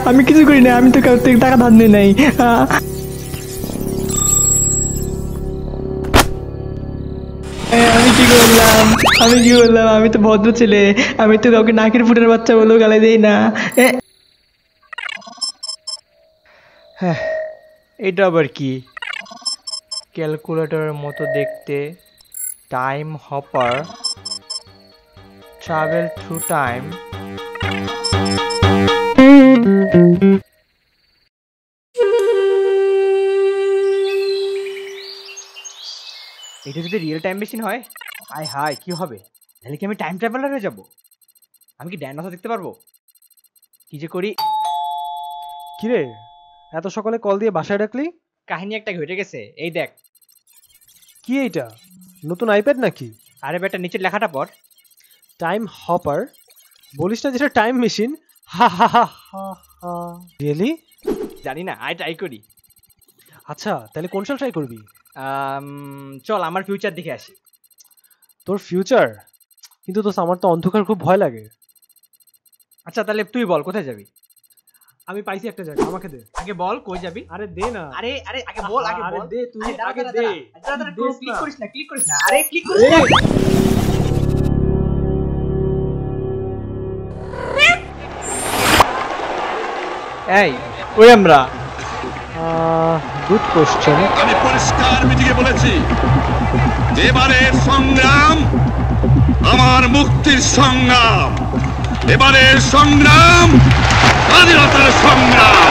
আমি কিছু করি না, আমি তো কাছ থেকে টাকা ধার নিই নাই। আমি কি করলাম, আমি কি করলাম? আমি তো ভদ্র ছেলে, আমি তো কাউকে নাকের ফুটের বাচ্চা বলেও গালাই দেই না। হ্যাঁ, এটা আবার কি? ক্যালকুলেটরের মতো দেখতে, time hopper, travel through time. এটা যদি রিয়েল টাইম মেশিন হয়, আয় হায় কি হবে? তাহলে কি আমি টাইম ট্রাভেলার হয়ে যাব? আমি কি ডাইনোসর দেখতে পারবো? কি যে করি। কিরে, এত সকালে কল দিয়ে বাসায় ডাকলি? কাহিনী একটা ঘটে গেছে, এই দেখ। কি এইটা, নতুন আইপ্যাড নাকি? আরে বেটা, নিচের লেখাটা পড়। টাইম হপার বলিস না, যেটা টাইম মেশিন? হা হা হা হা হা। রিয়েলি? জানি না, আয় ট্রাই করি। আচ্ছা, তাহলে কোন সাল ট্রাই করবি? চল আমার ফিউচার দেখে আসি। তোর ফিউচার? কিন্তু তো আমার তো অন্ধকার খুব ভয় লাগে। আচ্ছা তাহলে তুই বল, কোথায় যাবি? আমি পাইছি একটা জায়গা, আমাকে দে। আগে বল কই যাবি। আরে দে না। আরে আরে আগে বল, আগে আরে বল। দে, তুই দাঁড়া, আগে দাঁড়া, দে। দাঁড়া, দাঁড়া, দিস ক্লিক না। করিস না, ক্লিক করিস না। আরে ক্লিক করিস না। এই কই আমরা? Good question. আমি পরিষ্কার মিটিংয়ে বলেছি, এবারের সংগ্রাম আমার মুক্তির সংগ্রাম, এবারের সংগ্রাম স্বাধীনতার সংগ্রাম।